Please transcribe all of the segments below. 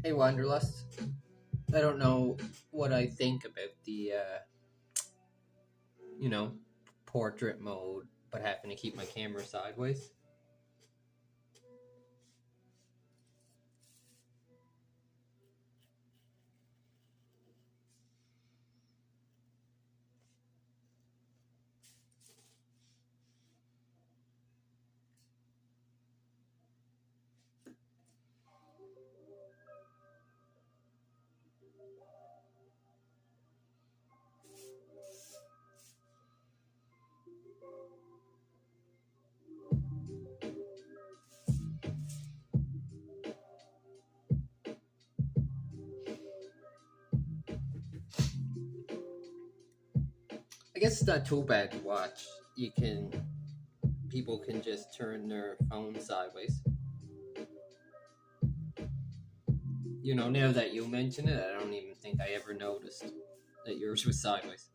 Hey, Wanderlust. I don't know what I think about the, you know, portrait mode, but having to keep my camera sideways. I guess it's not too bad to watch. People can just turn their phone sideways. Now that you mention it, I don't even think I ever noticed that yours was sideways.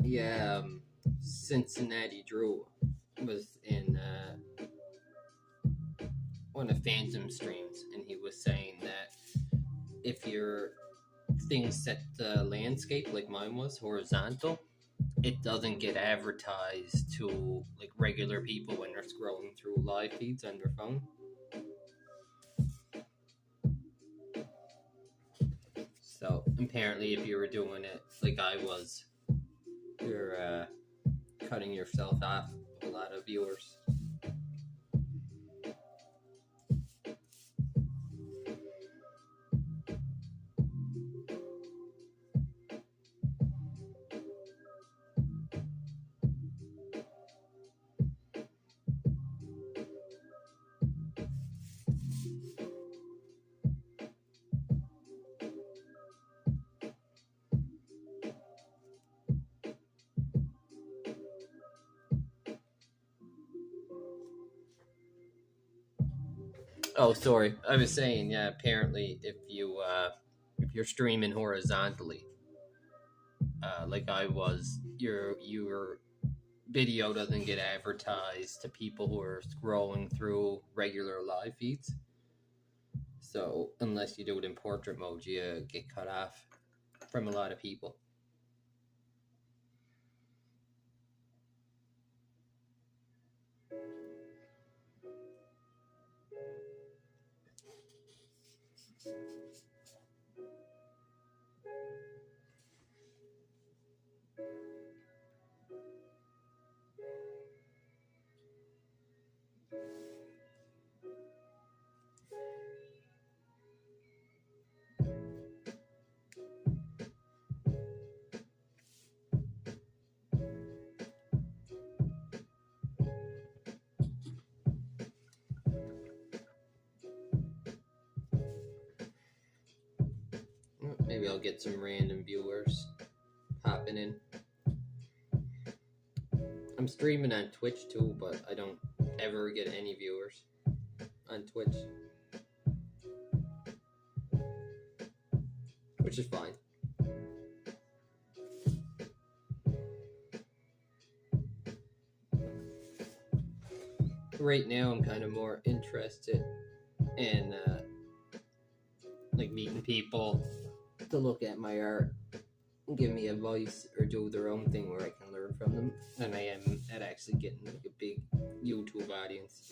Yeah, Cincinnati Drew was in one of Phantom streams, and he was saying that if your thing set the landscape like mine was horizontal, it doesn't get advertised to like regular people when they're scrolling through live feeds on their phone. So apparently, if you were doing it like I was, you're cutting yourself off a lot of viewers. Oh, sorry. I was saying, yeah. Apparently, if you're streaming horizontally, like I was, your video doesn't get advertised to people who are scrolling through regular live feeds. So unless you do it in portrait mode, you get cut off from a lot of people. Maybe I'll get some random viewers popping in. I'm streaming on Twitch too, but I don't ever get any viewers on Twitch, which is fine. Right now, I'm kind of more interested in like meeting people to look at my art and give me advice or do their own thing where I can learn from them than I am at actually getting like a big YouTube audience.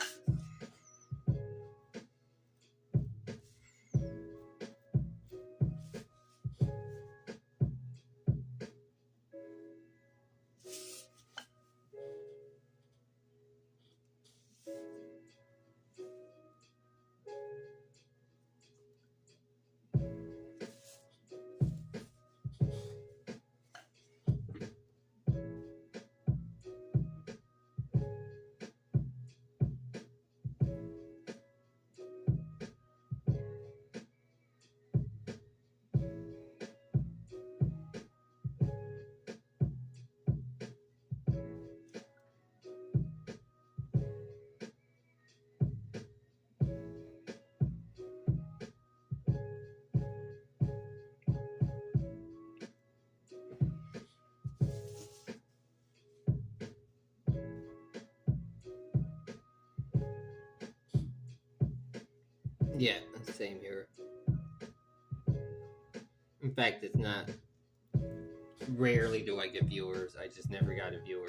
Yeah, same here. In fact, it's not. Rarely do I get viewers. I just never got a viewer.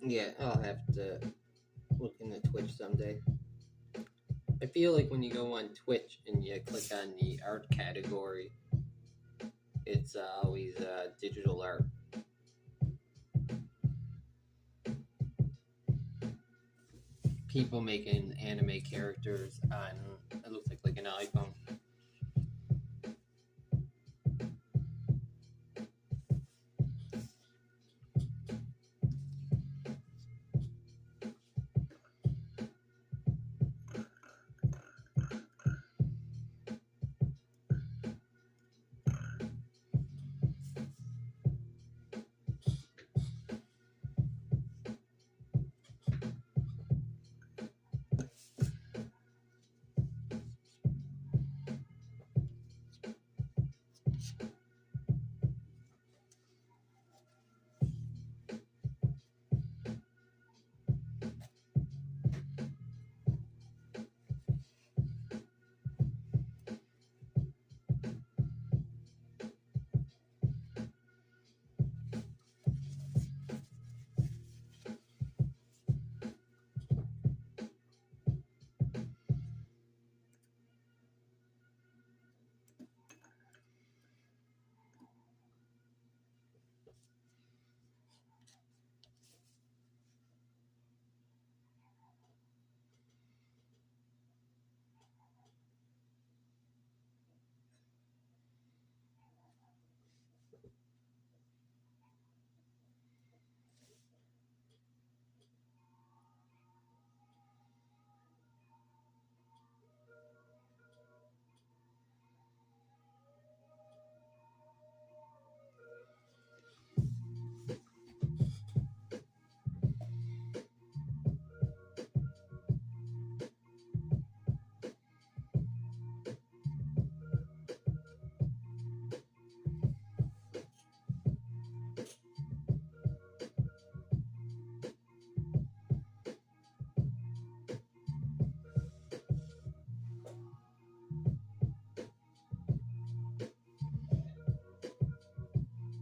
Yeah, I'll have to look into Twitch someday. I feel like when you go on Twitch and you click on the art category, it's always digital art. People making anime characters on, it looks like an iPhone.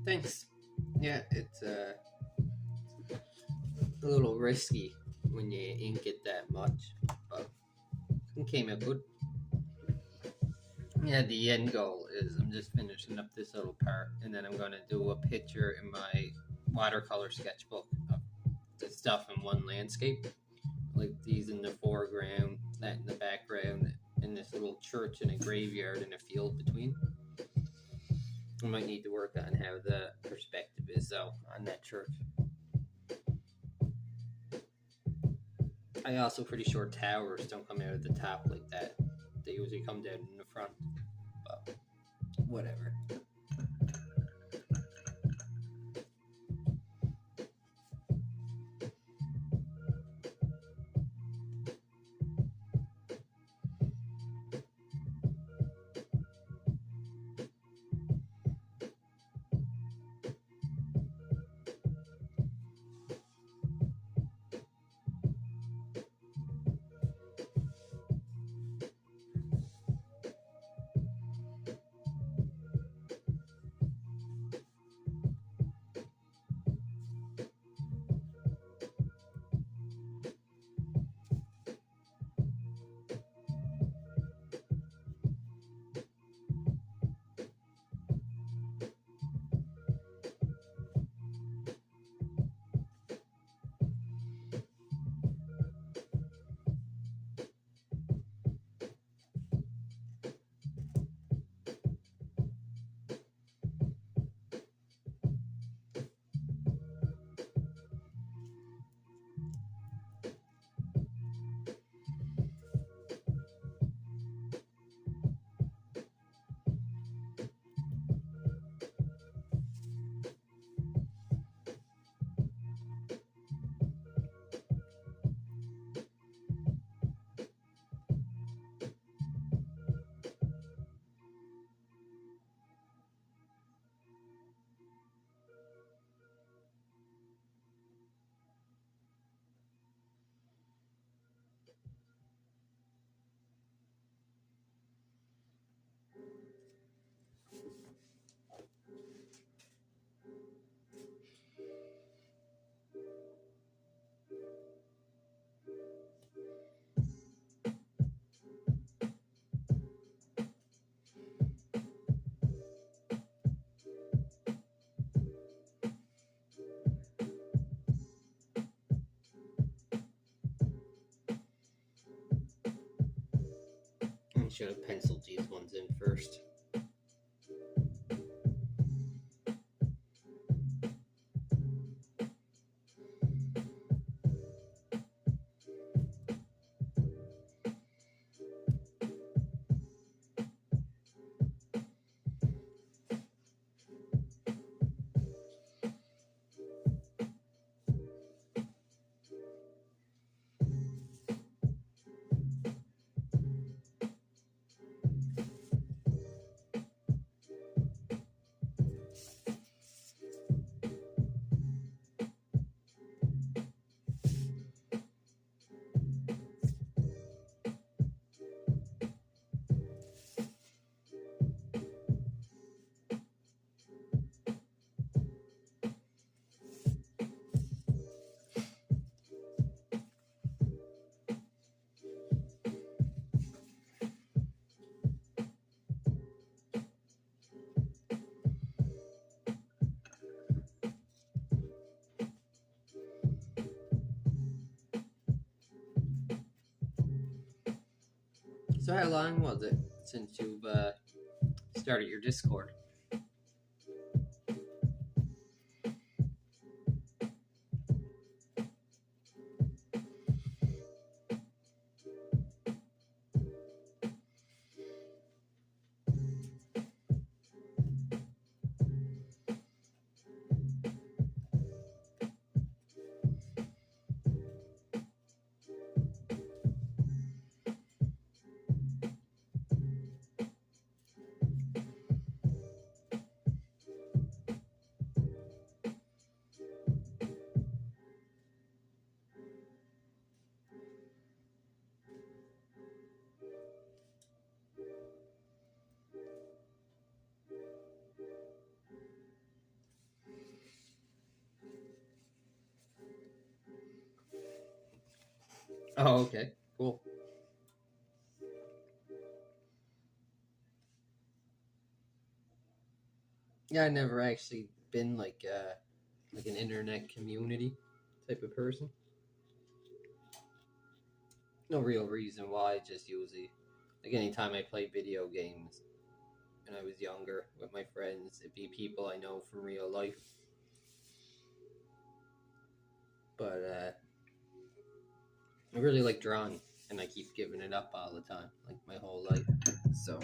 Thanks. Yeah, it's a little risky when you ink it that much, but it came out good. Yeah, the end goal is I'm just finishing up this little part, and then I'm gonna do a picture in my watercolor sketchbook of the stuff in one landscape, like these in the foreground, that in the background, and this little church and a graveyard and a field between. I might need to work on how the perspective is though on that church. I also pretty sure towers don't come out of the top like that. They usually come down in the front. But whatever. should have penciled these ones in first. So how long was it since you've started your Discord? Oh, okay, cool. Yeah, I never actually been like an internet community type of person. No real reason why. Just usually, like anytime I play video games when I was younger with my friends, it'd be people I know from real life. But I really like drawing, and I keep giving it up all the time, like my whole life. So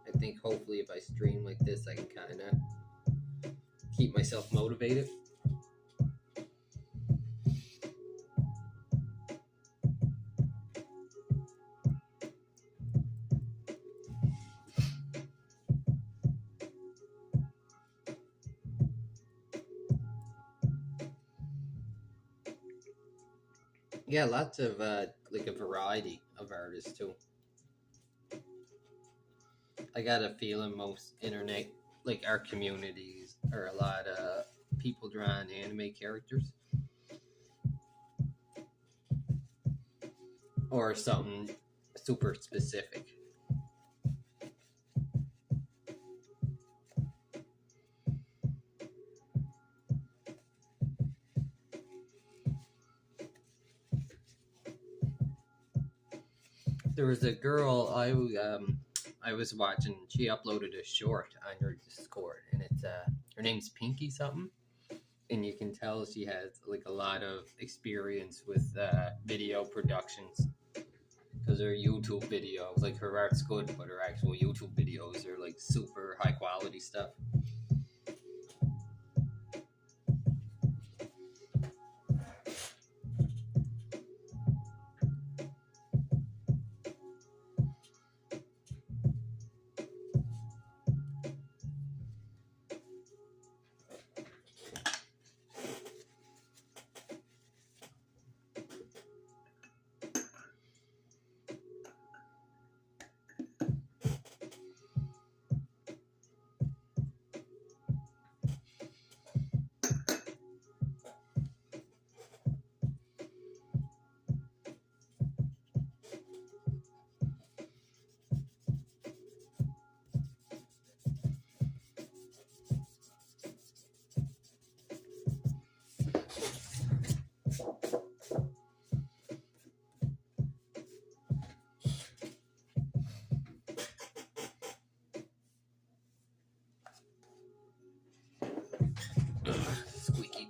I think hopefully if I stream like this, I can kind of keep myself motivated. Yeah, lots of like a variety of artists too. I got a feeling most internet like art communities are a lot of people drawing anime characters or something super specific. There was a girl I was watching. She uploaded a short on her Discord, and it's her name's Pinky something, and you can tell she has like a lot of experience with video productions because her YouTube videos, like her art's good, but her actual YouTube videos are like super high quality stuff.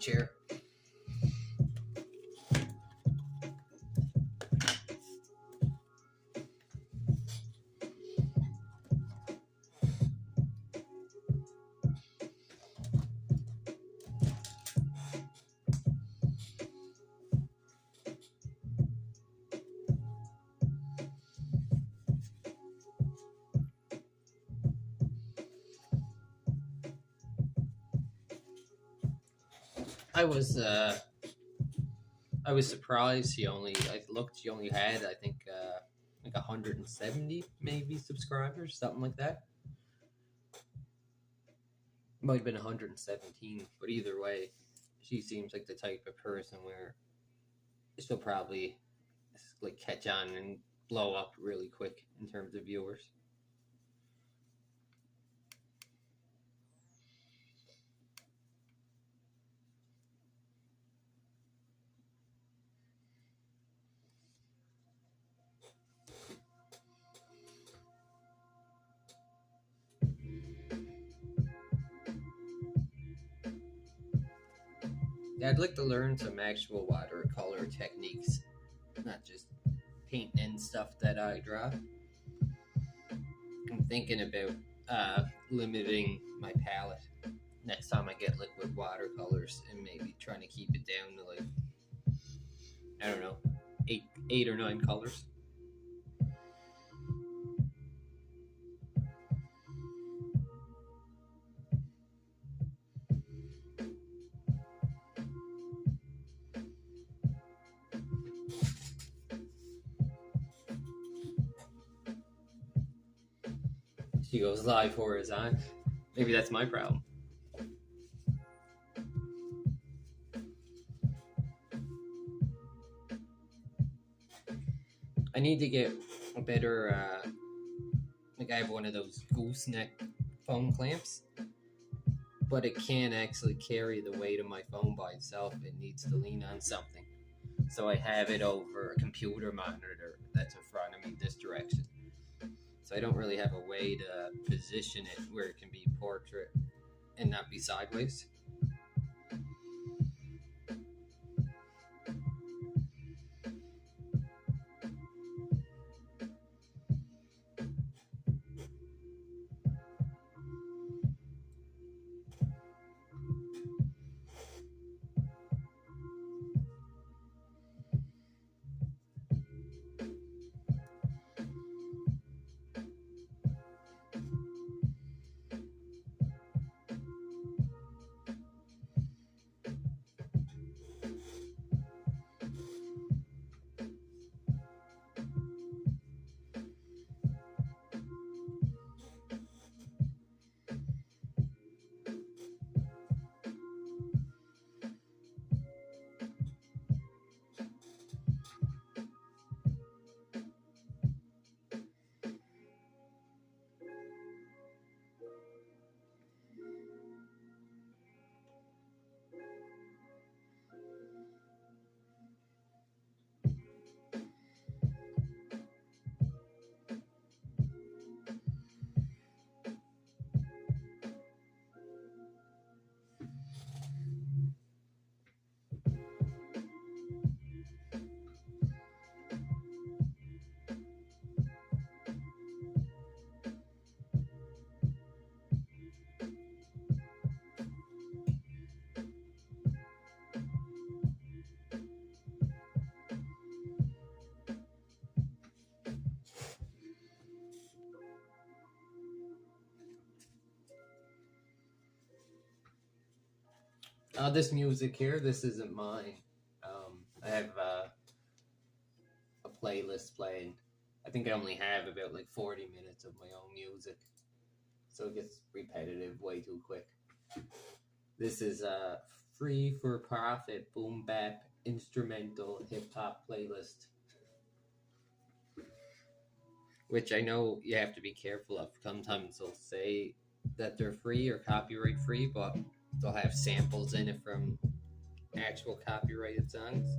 chair. I was uh, I was surprised. I looked. He only had, I think, like 170 maybe subscribers, something like that. Might have been 117, but either way, she seems like the type of person where she'll probably like catch on and blow up really quick in terms of viewers. Yeah, I'd like to learn some actual watercolor techniques, not just paint and stuff that I draw. I'm thinking about limiting my palette next time I get liquid watercolors, and maybe trying to keep it down to like, I don't know, eight or nine colors. She goes live horizon. Maybe that's my problem. I need to get a better, like I have one of those gooseneck phone clamps, but it can't actually carry the weight of my phone by itself. It needs to lean on something. So I have it over a computer monitor that's in front of me this direction. So I don't really have a way to position it where it can be portrait and not be sideways. This music here, this isn't mine. I have a playlist playing. I think I only have about like 40 minutes of my own music, so it gets repetitive way too quick. This is a free for profit boom bap instrumental hip hop playlist, which I know you have to be careful of. Sometimes they'll say that they're free or copyright free, but they'll have samples in it from actual copyrighted songs.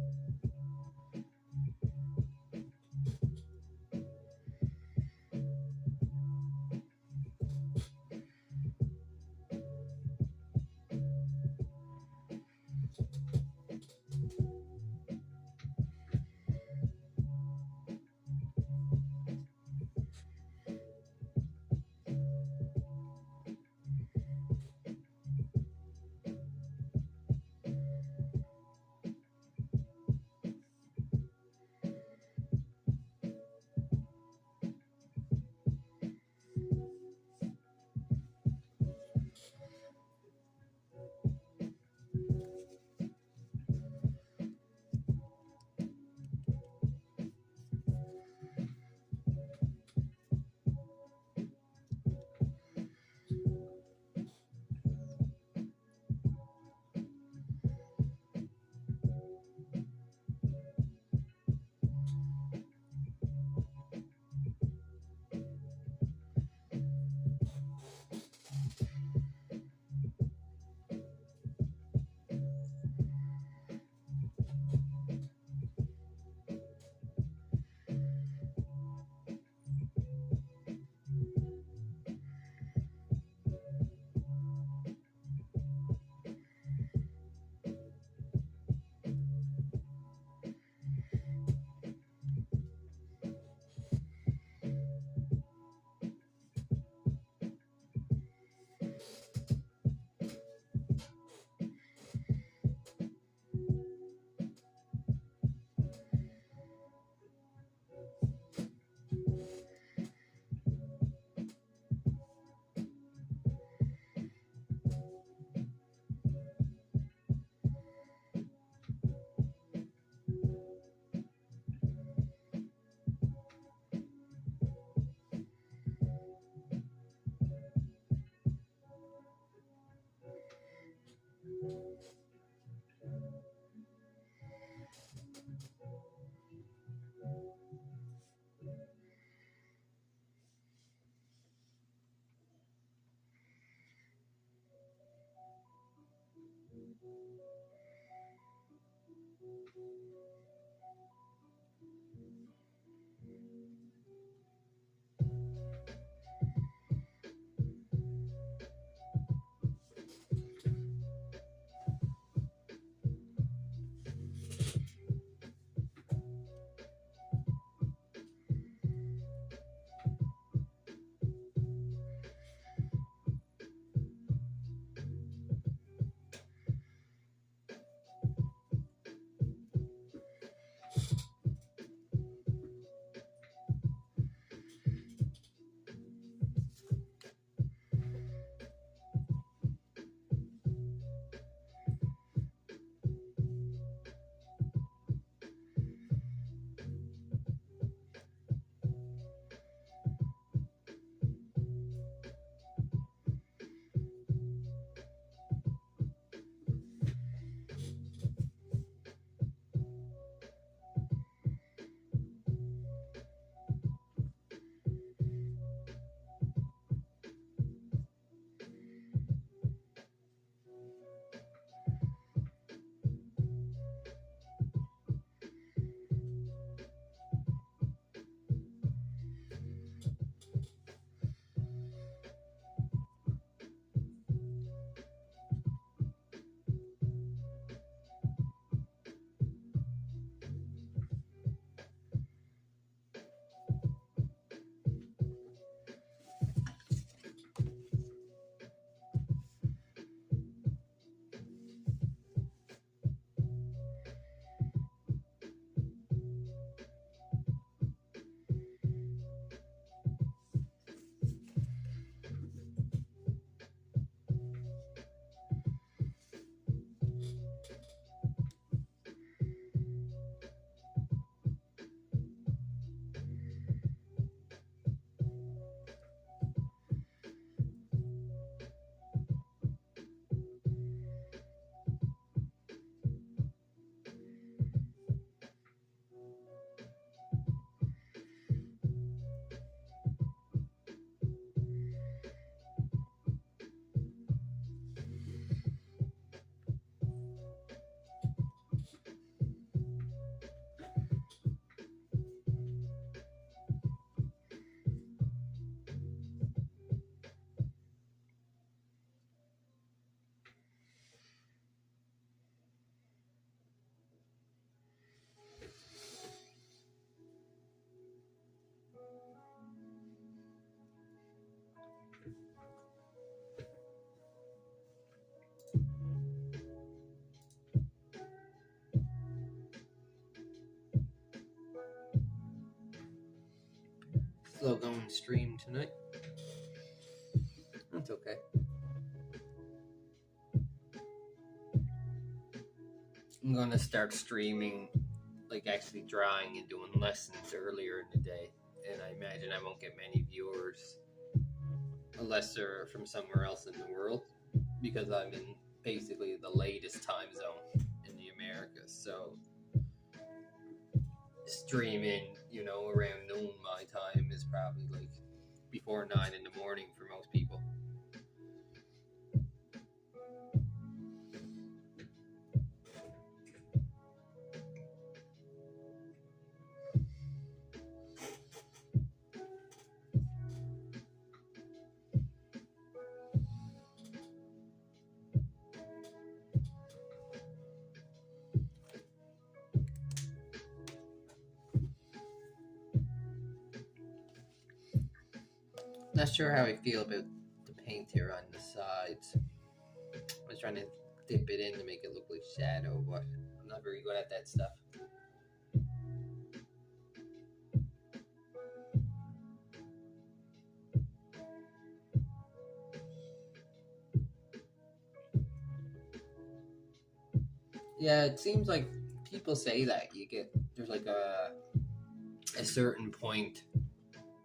Slow going stream tonight. That's okay. I'm gonna start streaming, like actually drawing and doing lessons earlier in the day, and I imagine I won't get many viewers unless they're from somewhere else in the world, because I'm in basically the latest time zone in the Americas. So streaming, around noon my time is probably like before 9 in the morning for most people. Not sure how I feel about the paint here on the sides. I was trying to dip it in to make it look like shadow, but I'm not very good at that stuff. Yeah, it seems like people say that there's like a certain point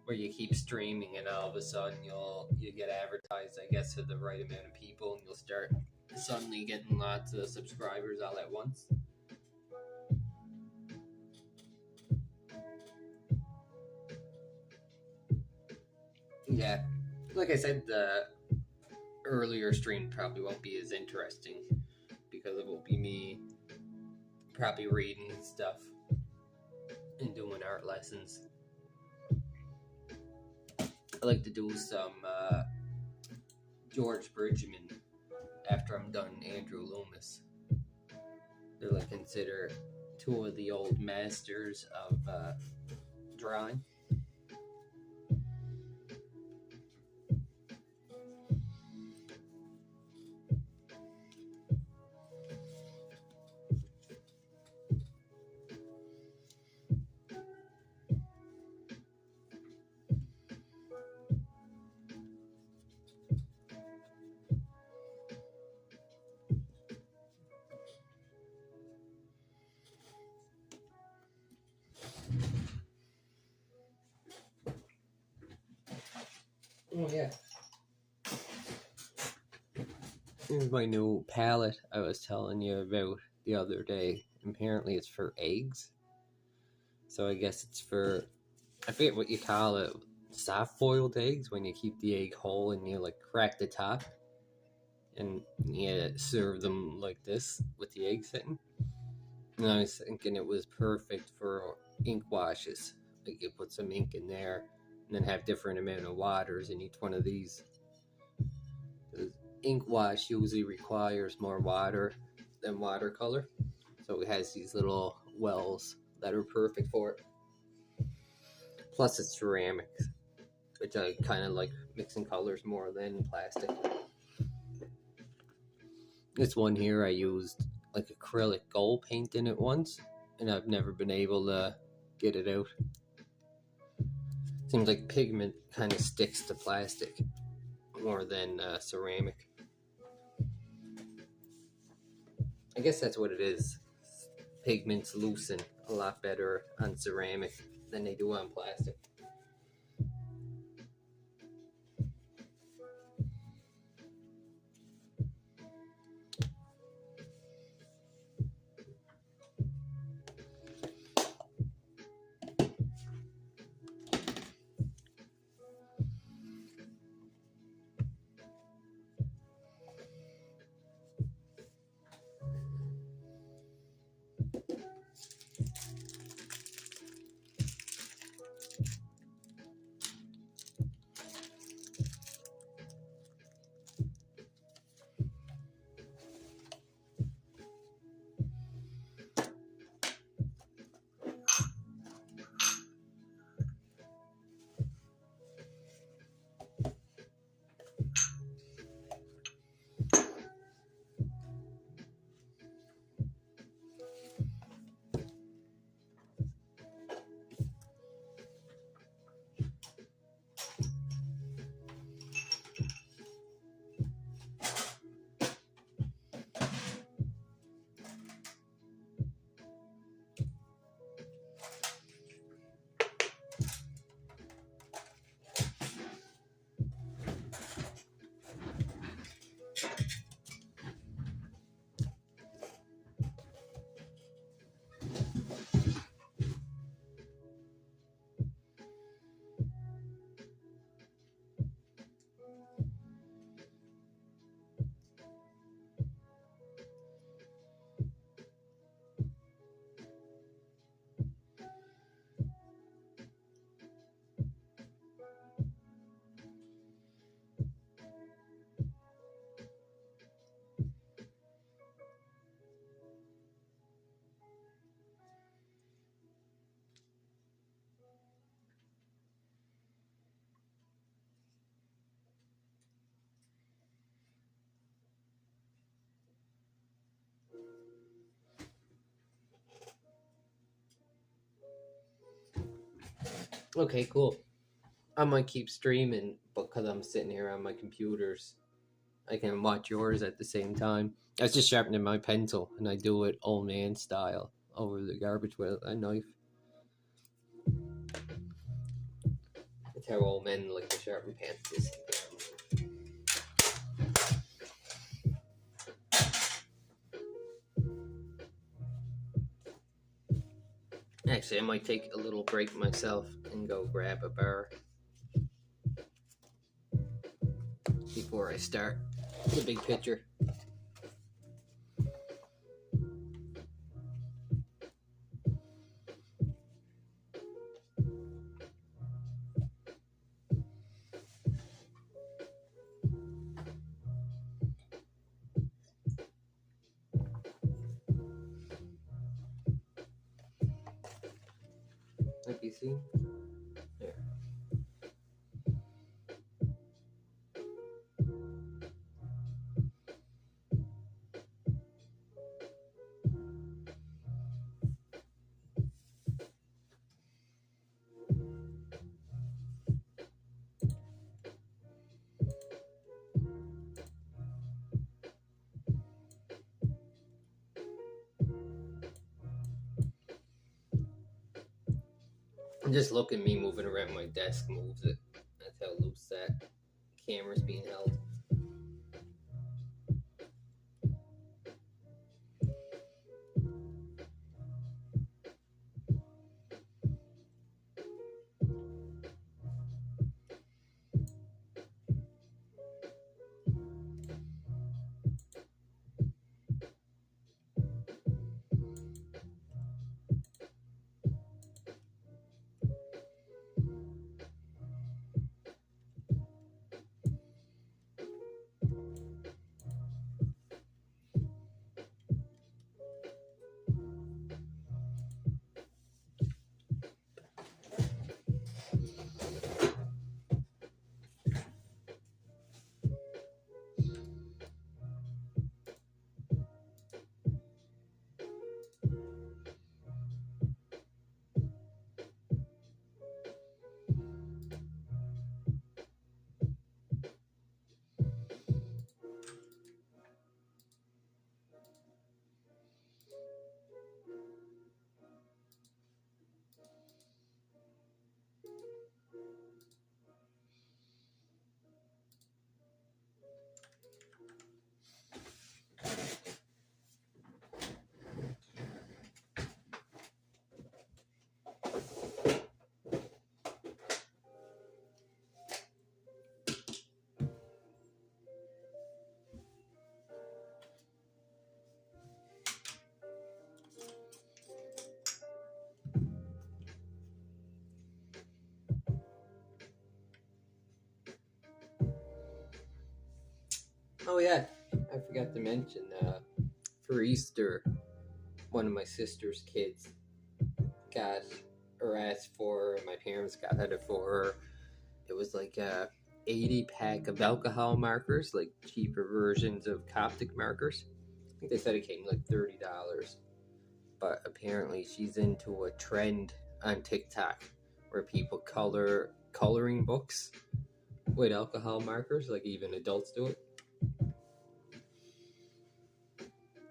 where you keep streaming and all of a sudden you get advertised, I guess, to the right amount of people, and you'll start suddenly getting lots of subscribers all at once. Yeah, like I said, the earlier stream probably won't be as interesting because it will be me probably reading stuff and doing art lessons. I like to do some George Bridgman after I'm done Andrew Loomis. They're like considered two of the old masters of drawing. Oh yeah. Here's my new palette I was telling you about the other day. Apparently it's for eggs. So I guess it's for, I forget what you call it, soft boiled eggs, when you keep the egg whole and you like crack the top and you serve them like this with the egg sitting. And I was thinking it was perfect for ink washes. Like you put some ink in there and then have different amount of waters in each one of these. Ink wash usually requires more water than watercolor, so it has these little wells that are perfect for it. Plus it's ceramic, which I kind of like mixing colors more than plastic. This one here I used like acrylic gold paint in it once, and I've never been able to get it out. Seems like pigment kind of sticks to plastic more than ceramic. I guess that's what it is. Pigments loosen a lot better on ceramic than they do on plastic. Okay, cool. I might keep streaming because I'm sitting here on my computers. I can watch yours at the same time. I was just sharpening my pencil, and I do it old man style over the garbage with a knife. That's how old men like to sharpen pencils. Actually, I might take a little break myself and go grab a bar before I start the big picture. see? There. Just look at me moving around my desk moves it. That's how loose that camera's being held. Oh yeah, I forgot to mention, for Easter, one of my sister's kids got or asked for, my parents got it for her. It was like a 80 pack of alcohol markers, like cheaper versions of Coptic markers. I think they said it came like $30. But apparently she's into a trend on TikTok where people coloring books with alcohol markers, like even adults do it.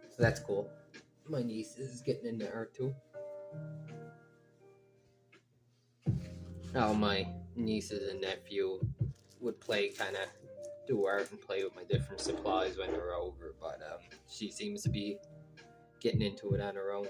So that's cool. My niece is getting into art too. My nieces and nephew would play, kind of do art and play with my different supplies when they're over, but she seems to be getting into it on her own.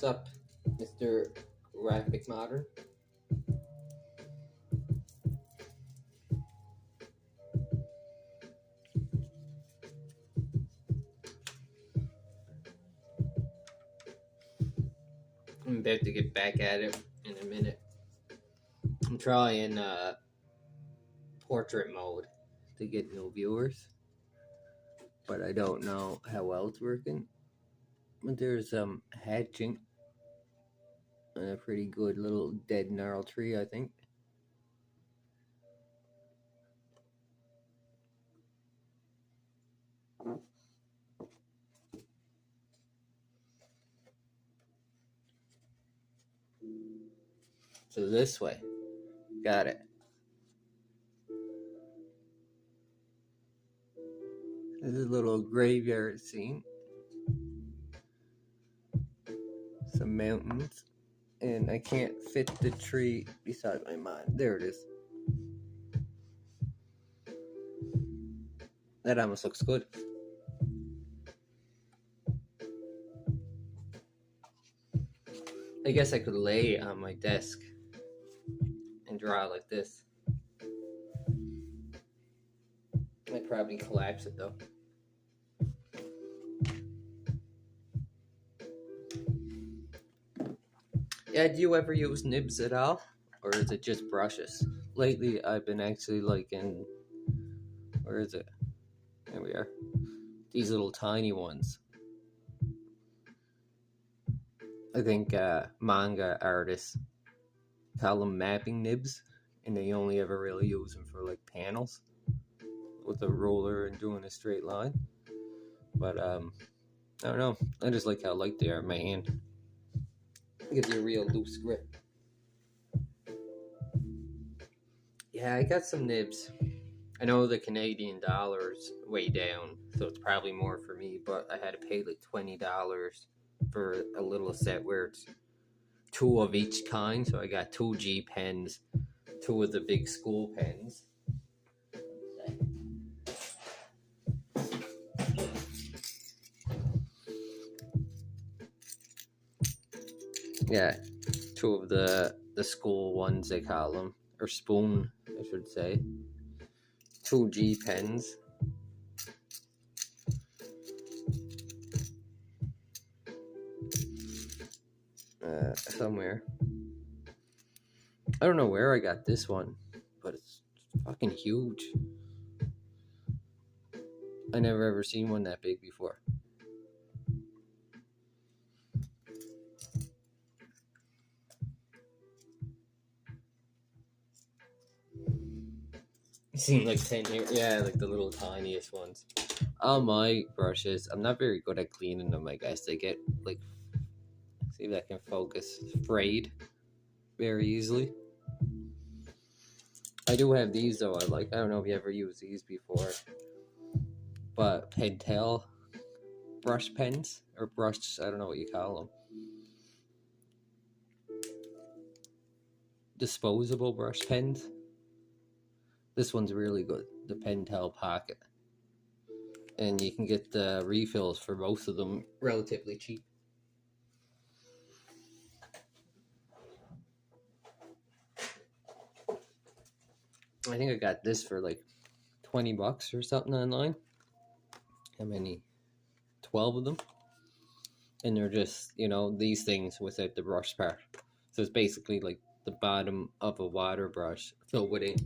What's up, Mr. Graphic Modern? I'm about to get back at it in a minute. I'm trying portrait mode to get new viewers, but I don't know how well it's working. But there's hatching and a pretty good little dead gnarl tree, I think. So this way. Got it. This is a little graveyard scene. Some mountains. And I can't fit the tree beside my mind. There it is. That almost looks good. I guess I could lay on my desk and draw like this. I'd probably collapse it though. Yeah, do you ever use nibs at all? Or is it just brushes? Lately, I've been actually liking... Where is it? There we are. These little tiny ones. I think manga artists call them mapping nibs. And they only ever really use them for like panels. With a roller and doing a straight line. But, I don't know. I just like how light they are in my hand. It gives you a real loose grip. Yeah, I got some nibs. I know the Canadian dollar's way down, so it's probably more for me, but I had to pay like $20 for a little set where it's 2 of each kind. So I got 2 G pens, 2 of the big school pens. Yeah, 2 of the school ones, they call them, or spoon, I should say. 2 G pens. Somewhere. I don't know where I got this one, but it's fucking huge. I never ever seen one that big before. You seen like 10 here? Yeah, like the little tiniest ones. All my brushes, I'm not very good at cleaning them, I guess. They get like, see if I can focus, frayed very easily. I do have these though. I don't know if you ever used these before, but Pentel brush pens or brush, I don't know what you call them. Disposable brush pens. This one's really good, the Pentel Pocket. And you can get the refills for both of them relatively cheap. I think I got this for like $20 or something online. How many? 12 of them. And they're just, you know, these things without the brush part. So it's basically like the bottom of a water brush filled with ink.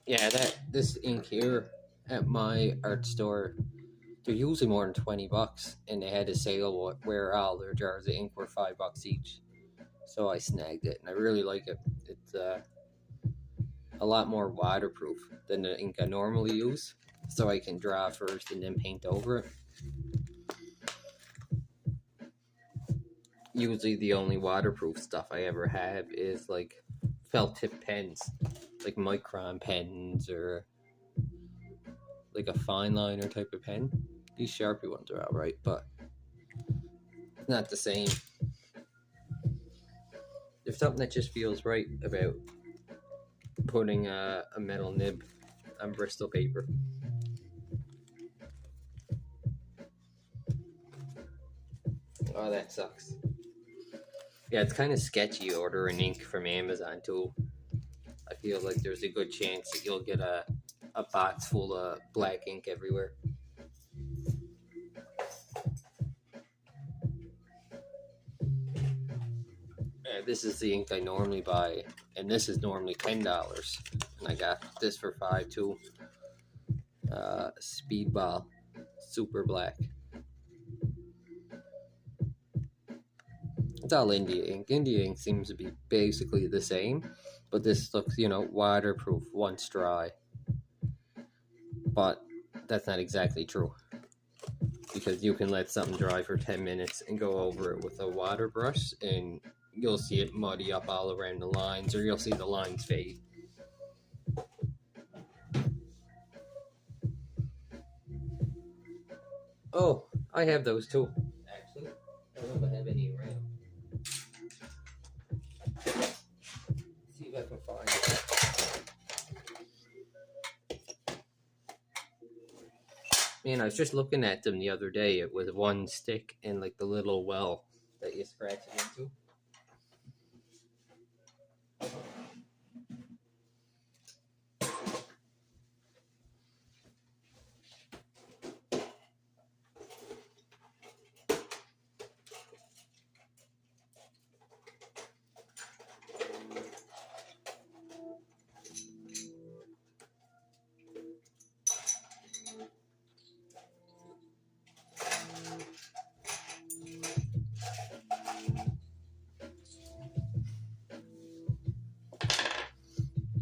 Yeah, this ink here at my art store, they're usually more than $20, and they had a sale where all their jars of ink were $5 each. So I snagged it, and I really like it. It's a lot more waterproof than the ink I normally use, so I can draw first and then paint over it. Usually the only waterproof stuff I ever have is like felt tip pens, like Micron pens or like a fine liner type of pen. These Sharpie ones are alright, but it's not the same. There's something that just feels right about putting a metal nib on Bristol paper. Oh, that sucks. Yeah, it's kind of sketchy ordering ink from Amazon too. I feel like there's a good chance that you'll get a box full of black ink everywhere. This is the ink I normally buy, and this is normally $10, and I got this for $5 too. Speedball, super black. It's all India ink. India ink seems to be basically the same, but this looks, waterproof once dry. But that's not exactly true, because you can let something dry for 10 minutes and go over it with a water brush, and you'll see it muddy up all around the lines, or you'll see the lines fade. Oh, I have those too, actually. I don't know if I have any around. See if I can find it. Man, I was just looking at them the other day. It was one stick and like the little well that you scratch it into.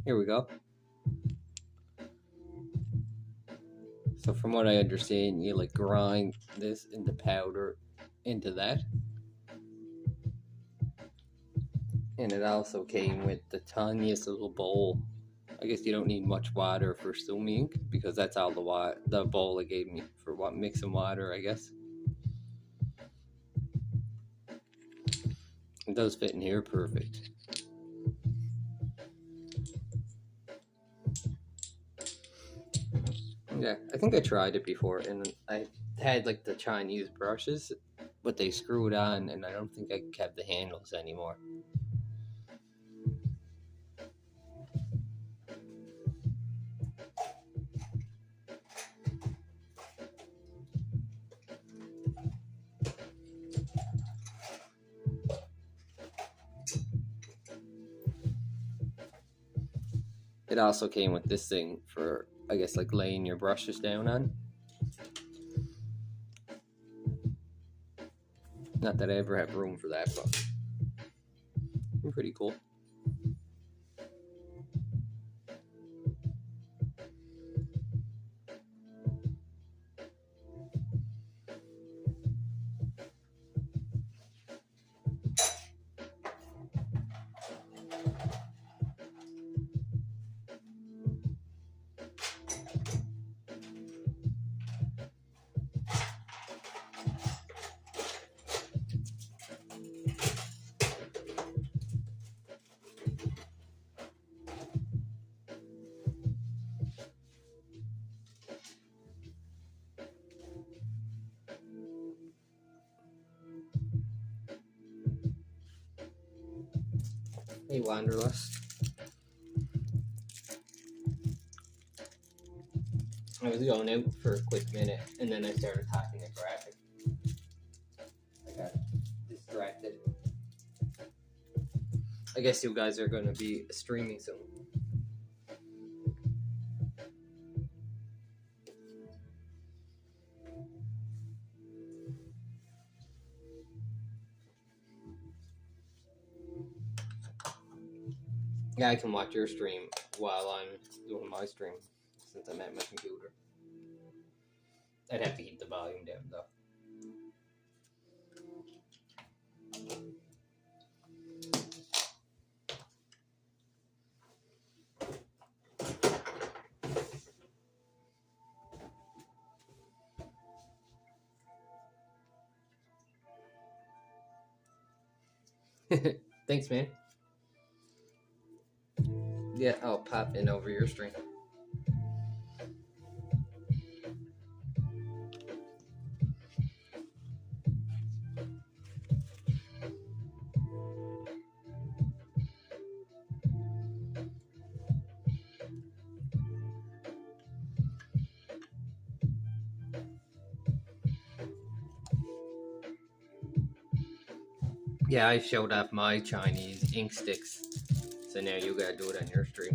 Here we go. So from what I understand, you like grind this into powder into that. And it also came with the tiniest little bowl. I guess you don't need much water for Sumi ink, because that's all the bowl it gave me for mixing water, I guess. It does fit in here perfect. Yeah, I think I tried it before, and I had like the Chinese brushes, but they screwed on, and I don't think I kept the handles anymore. It also came with this thing for, I guess, like laying your brushes down on. Not that I ever have room for that, but pretty cool. Hey, Wanderlust. I was going out for a quick minute, and then I started talking to traffic. I got distracted. I guess you guys are going to be streaming soon. Yeah, I can watch your stream while I'm doing my stream, since I'm at my computer. I'd have to keep the volume down, though. Thanks, man. Yeah, I'll pop in over your stream. Yeah, I showed off my Chinese ink sticks, so now you gotta do it on your stream.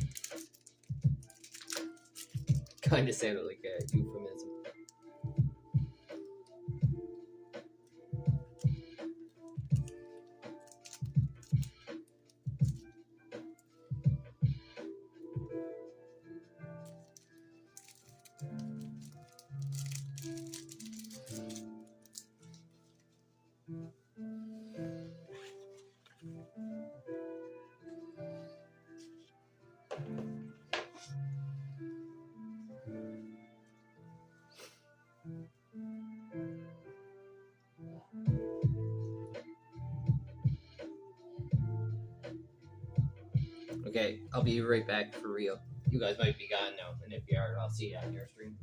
Kind of sounded like a euphemism. Okay, I'll be right back for real. You guys might be gone now, and if you are, I'll see you on your stream.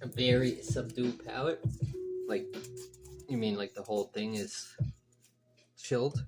A very subdued palette? Like, you mean like the whole thing is chilled?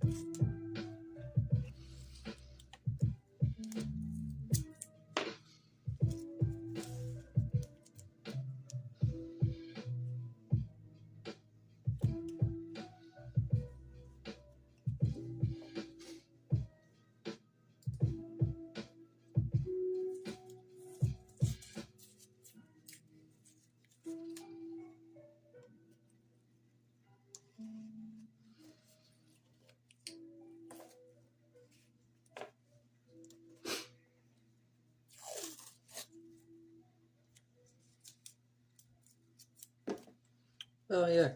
Oh yeah.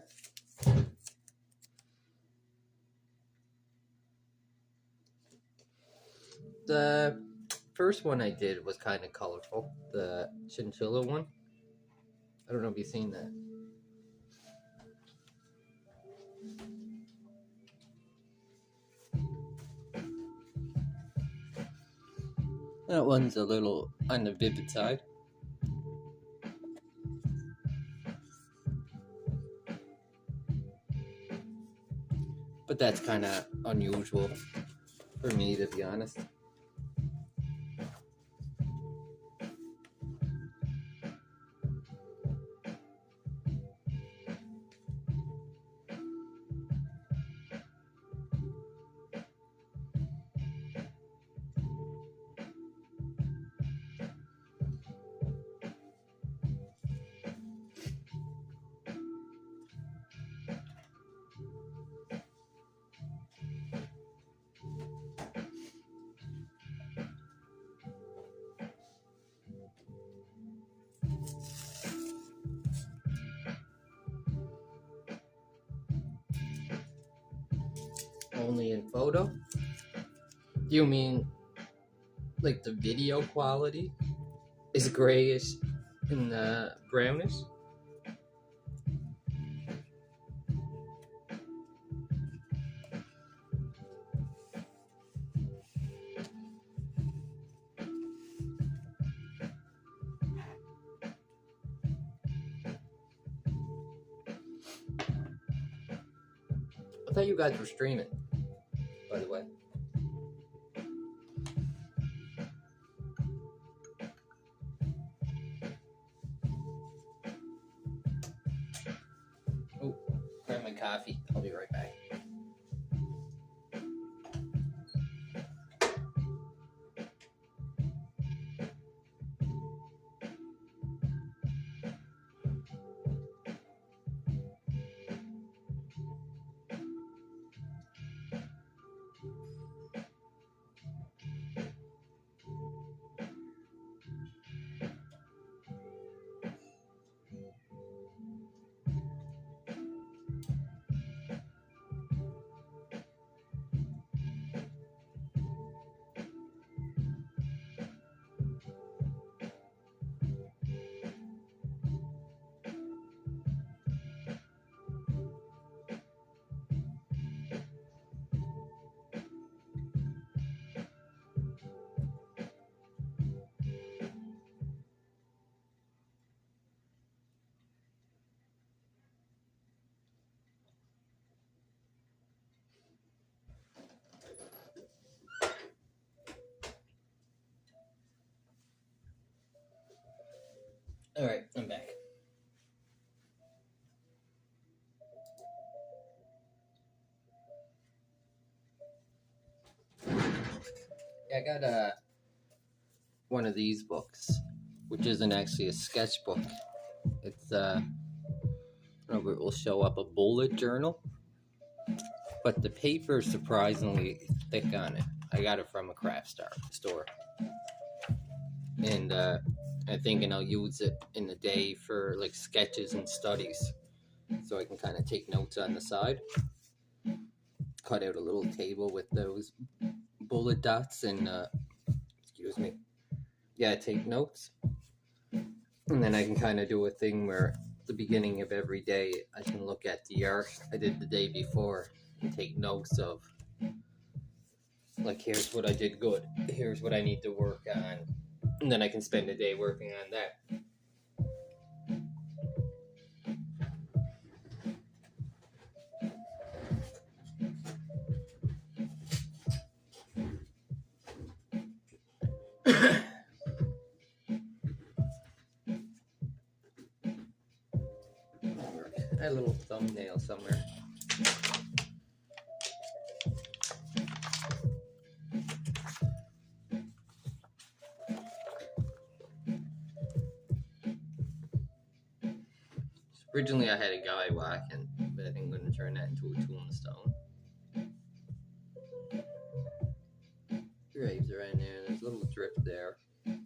The first one I did was kind of colorful. The chinchilla one. I don't know if you've seen that. That one's a little on the vivid side. But that's kind of unusual for me, to be honest. Only in photo? Do you mean like the video quality is grayish and brownish? I thought you guys were streaming, by the way. Oh, grab my coffee. I'll be right back. All right, I'm back. Yeah, I got one of these books, which isn't actually a sketchbook. It's I don't know if it will show up, a bullet journal, but the paper is surprisingly thick on it. I got it from a craft store, and I'm thinking I'll use it in the day for like sketches and studies, so I can kind of take notes on the side. Cut out a little table with those bullet dots and excuse me, yeah, take notes, and then I can kind of do a thing where at the beginning of every day I can look at the art I did the day before and take notes of, like, here's what I did good, here's what I need to work on, and then I can spend a day working on that. I had a little thumbnail somewhere. Originally I had a guy walking, but I think I'm going to turn that into a tombstone. Graves are in there, there's a little drip there. I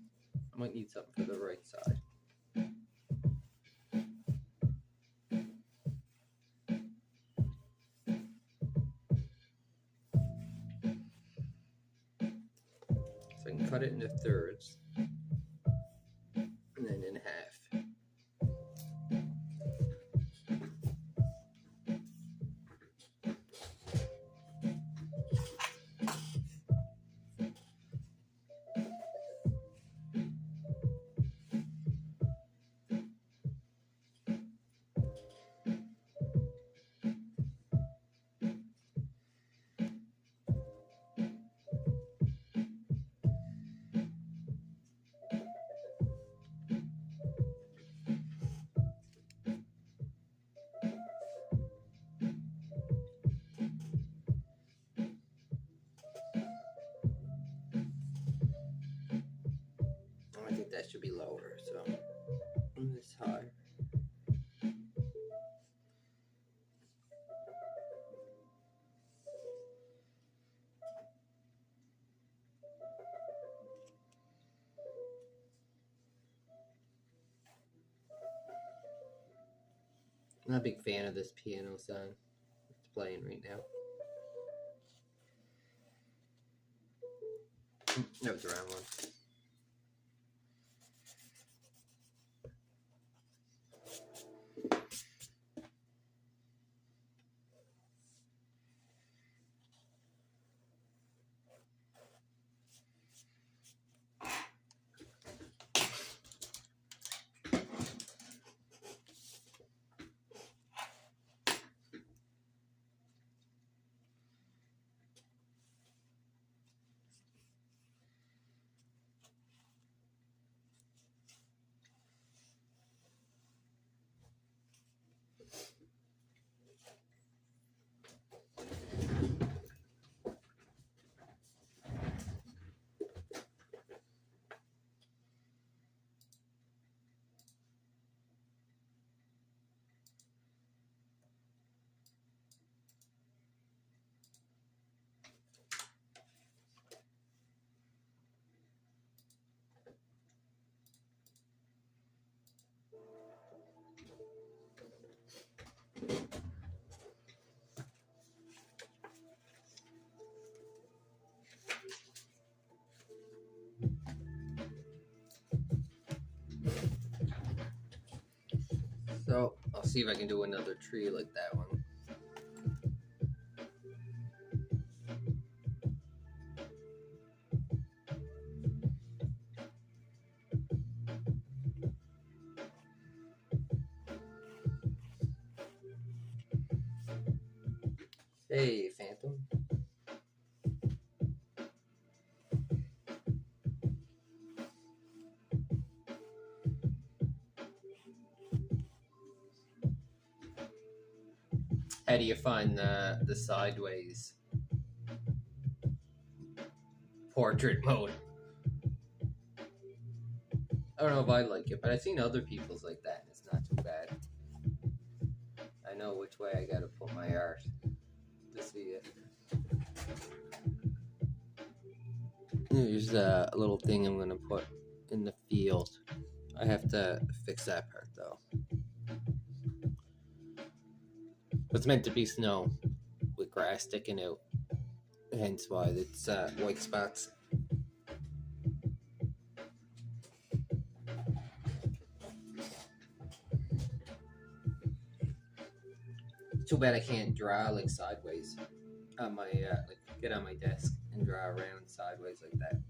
might need something for the right side. cut it into thirds and then in half. I think that should be lower, so this high. I'm not a big fan of this piano sound it's playing right now. That was the wrong one. So I'll see if I can do another tree like that one. Hey, Phantom. How do you find the sideways portrait mode? I don't know if I like it, but I've seen other people's like that, and it's not too bad. I know which way I gotta put my art to see it. Here's a little thing I'm gonna put in the field. I have to fix that part though. It's meant to be snow with grass sticking out, hence why it's white spots. Too bad I can't draw like sideways on my like get on my desk and draw around sideways like that.